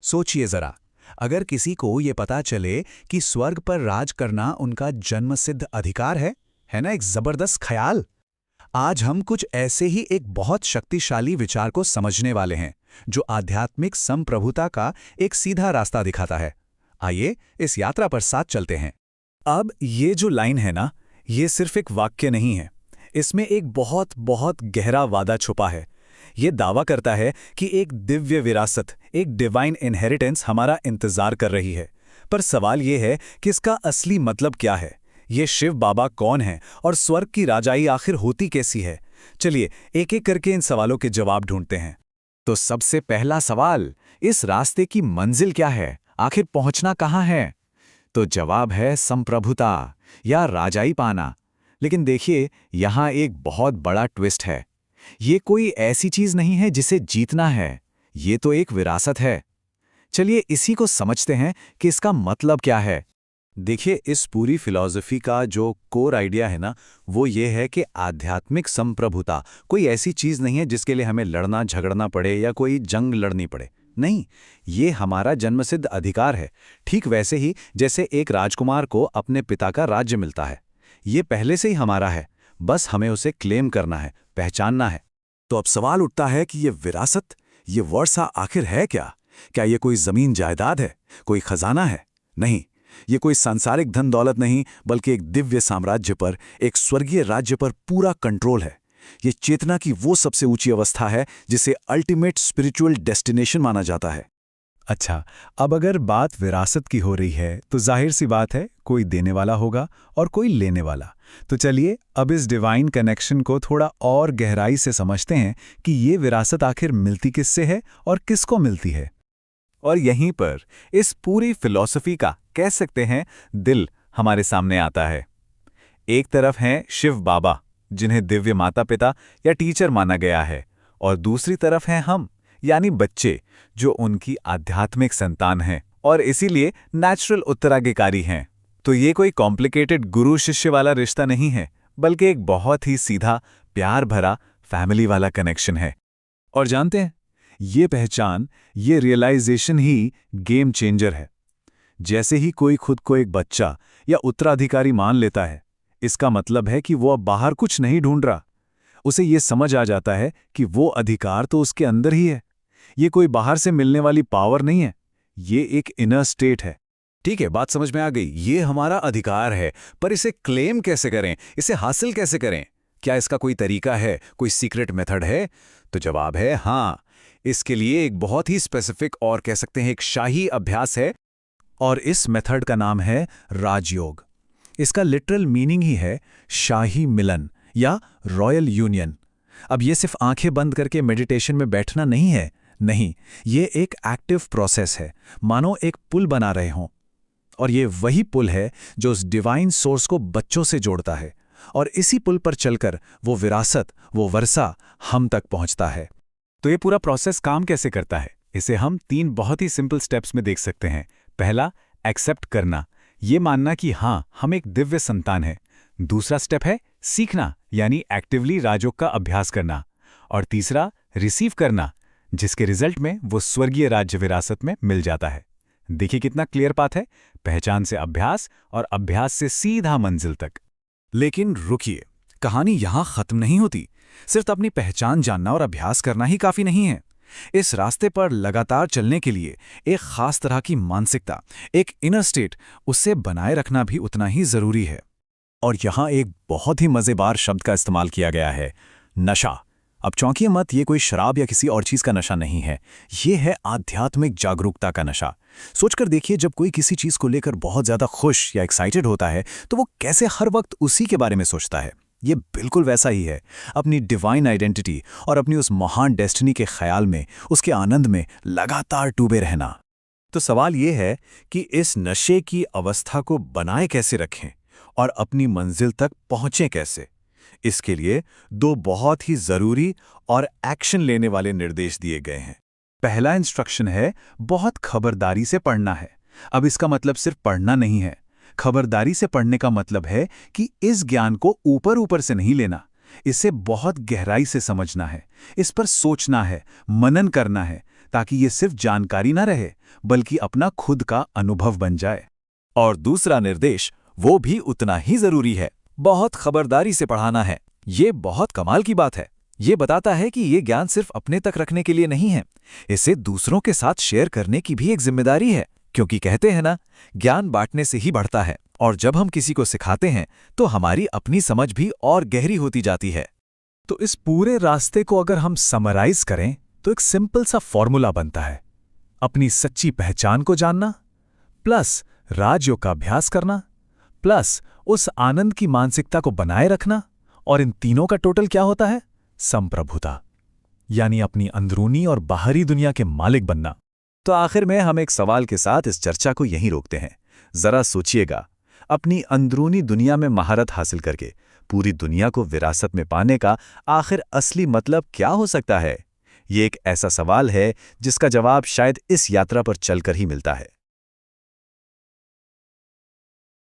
सोचिए जरा, अगर किसी को ये पता चले कि स्वर्ग पर राज करना उनका जन्मसिद्ध अधिकार है ना एक जबरदस्त ख्याल। आज हम कुछ ऐसे ही एक बहुत शक्तिशाली विचार को समझने वाले हैं, जो आध्यात्मिक संप्रभुता का एक सीधा रास्ता दिखाता है। आइए इस यात्रा पर साथ चलते हैं। अब ये जो लाइन है ना, ये सिर्फ एक वाक्य नहीं है, इसमें एक बहुत बहुत गहरा वादा छुपा है। ये दावा करता है कि एक दिव्य विरासत, एक डिवाइन इनहेरिटेंस हमारा इंतजार कर रही है। पर सवाल ये है कि इसका असली मतलब क्या है? ये शिव बाबा कौन है और स्वर्ग की राजाई आखिर होती कैसी है? चलिए एक एक करके इन सवालों के जवाब ढूंढते हैं। तो सबसे पहला सवाल, इस रास्ते की मंजिल क्या है? आखिर पहुंचना कहाँ है? तो जवाब है संप्रभुता या राजाई पाना। लेकिन देखिए, यहां एक बहुत बड़ा ट्विस्ट है। ये कोई ऐसी चीज नहीं है जिसे जीतना है, ये तो एक विरासत है। चलिए इसी को समझते हैं कि इसका मतलब क्या है। देखिए, इस पूरी फिलॉसफी का जो कोर आइडिया है ना, वो ये है कि आध्यात्मिक संप्रभुता कोई ऐसी चीज नहीं है जिसके लिए हमें लड़ना झगड़ना पड़े या कोई जंग लड़नी पड़े। नहीं, ये हमारा जन्मसिद्ध अधिकार है। ठीक वैसे ही जैसे एक राजकुमार को अपने पिता का राज्य मिलता है, ये पहले से ही हमारा है, बस हमें उसे क्लेम करना है, पहचानना है। तो अब सवाल उठता है कि ये विरासत, ये वर्षा आखिर है क्या? क्या ये कोई जमीन जायदाद है, कोई खजाना है? नहीं, ये कोई सांसारिक धन दौलत नहीं, बल्कि एक दिव्य साम्राज्य पर, एक स्वर्गीय राज्य पर पूरा कंट्रोल है। ये चेतना की वो सबसे ऊंची अवस्था है जिसे अल्टीमेट स्पिरिचुअल डेस्टिनेशन माना जाता है। अच्छा, अब अगर बात विरासत की हो रही है तो जाहिर सी बात है, कोई देने वाला होगा और कोई लेने वाला। तो चलिए अब इस डिवाइन कनेक्शन को थोड़ा और गहराई से समझते हैं कि ये विरासत आखिर मिलती किससे है और किसको मिलती है। और यहीं पर इस पूरी फिलॉसफी का, कह सकते हैं, दिल हमारे सामने आता है। एक तरफ हैं शिव बाबा, जिन्हें दिव्य माता पिता या टीचर माना गया है, और दूसरी तरफ हैं हम, यानी बच्चे, जो उनकी आध्यात्मिक संतान हैं और इसीलिए नेचुरल उत्तराधिकारी हैं। तो ये कोई कॉम्प्लिकेटेड गुरु शिष्य वाला रिश्ता नहीं है, बल्कि एक बहुत ही सीधा, प्यार भरा, फैमिली वाला कनेक्शन है। और जानते हैं, ये पहचान, ये रियलाइजेशन ही गेम चेंजर है। जैसे ही कोई खुद को एक बच्चा या उत्तराधिकारी मान लेता है, इसका मतलब है कि वो अब बाहर कुछ नहीं ढूंढ रहा। उसे ये समझ आ जाता है कि वो अधिकार तो उसके अंदर ही है। ये कोई बाहर से मिलने वाली पावर नहीं है, ये एक इनर स्टेट है। ठीक है, बात समझ में आ गई। ये हमारा अधिकार है, पर इसे क्लेम कैसे करें, इसे हासिल कैसे करें? क्या इसका कोई तरीका है, कोई सीक्रेट मेथड है? तो जवाब है हाँ। इसके लिए एक बहुत ही स्पेसिफिक और कह सकते हैं एक शाही अभ्यास है, और इस मेथड का नाम है राजयोग। इसका लिटरल मीनिंग ही है शाही मिलन या रॉयल यूनियन। अब ये सिर्फ आंखें बंद करके मेडिटेशन में बैठना नहीं है, नहीं, ये एक एक्टिव प्रोसेस है, मानो एक पुल बना रहे हों। और ये वही पुल है जो उस डिवाइन सोर्स को बच्चों से जोड़ता है, और इसी पुल पर चलकर वो विरासत, वो वर्षा हम तक पहुंचता है। तो ये पूरा प्रोसेस काम कैसे करता है, इसे हम 3 बहुत ही सिंपल स्टेप्स में देख सकते हैं। पहला, एक्सेप्ट करना, ये मानना कि हाँ, हम एक दिव्य संतान है। दूसरा स्टेप है सीखना, यानी एक्टिवली राजयोग का अभ्यास करना। और तीसरा, रिसीव करना, जिसके रिजल्ट में वो स्वर्गीय राज्य विरासत में मिल जाता है। देखिए कितना क्लियर पाथ है, पहचान से अभ्यास और अभ्यास से सीधा मंजिल तक। लेकिन रुकिए, कहानी यहां खत्म नहीं होती। सिर्फ अपनी पहचान जानना और अभ्यास करना ही काफी नहीं है। इस रास्ते पर लगातार चलने के लिए एक खास तरह की मानसिकता, एक इनर स्टेट, उससे बनाए रखना भी उतना ही जरूरी है। और यहां एक बहुत ही मजेदार शब्द का इस्तेमाल किया गया है, नशा। अब चौंकिए मत, ये कोई शराब या किसी और चीज का नशा नहीं है, ये है आध्यात्मिक जागरूकता का नशा। सोचकर देखिए, जब कोई किसी चीज को लेकर बहुत ज्यादा खुश या एक्साइटेड होता है, तो वो कैसे हर वक्त उसी के बारे में सोचता है। ये बिल्कुल वैसा ही है, अपनी डिवाइन आइडेंटिटी और अपनी उस महान डेस्टिनी के ख्याल में, उसके आनंद में लगातार डूबे रहना। तो सवाल ये है कि इस नशे की अवस्था को बनाए कैसे रखें और अपनी मंजिल तक पहुंचें कैसे। इसके लिए 2 बहुत ही जरूरी और एक्शन लेने वाले निर्देश दिए गए हैं। पहला इंस्ट्रक्शन है, बहुत खबरदारी से पढ़ना है। अब इसका मतलब सिर्फ पढ़ना नहीं है। खबरदारी से पढ़ने का मतलब है कि इस ज्ञान को ऊपर ऊपर से नहीं लेना, इसे बहुत गहराई से समझना है, इस पर सोचना है, मनन करना है, ताकि ये सिर्फ जानकारी ना रहे बल्कि अपना खुद का अनुभव बन जाए। और दूसरा निर्देश वो भी उतना ही जरूरी है, बहुत खबरदारी से पढ़ाना है। ये बहुत कमाल की बात है। ये बताता है कि ये ज्ञान सिर्फ अपने तक रखने के लिए नहीं है, इसे दूसरों के साथ शेयर करने की भी एक जिम्मेदारी है। क्योंकि कहते हैं ना, ज्ञान बांटने से ही बढ़ता है, और जब हम किसी को सिखाते हैं तो हमारी अपनी समझ भी और गहरी होती जाती है। तो इस पूरे रास्ते को अगर हम समराइज करें तो एक सिंपल सा फॉर्मूला बनता है। अपनी सच्ची पहचान को जानना, प्लस राजयोग का अभ्यास करना, प्लस उस आनंद की मानसिकता को बनाए रखना, और इन तीनों का टोटल क्या होता है? संप्रभुता, यानी अपनी अंदरूनी और बाहरी दुनिया के मालिक बनना। तो आखिर में हम एक सवाल के साथ इस चर्चा को यहीं रोकते हैं। जरा सोचिएगा, अपनी अंदरूनी दुनिया में महारत हासिल करके पूरी दुनिया को विरासत में पाने का आखिर असली मतलब क्या हो सकता है? ये एक ऐसा सवाल है जिसका जवाब शायद इस यात्रा पर चलकर ही मिलता है।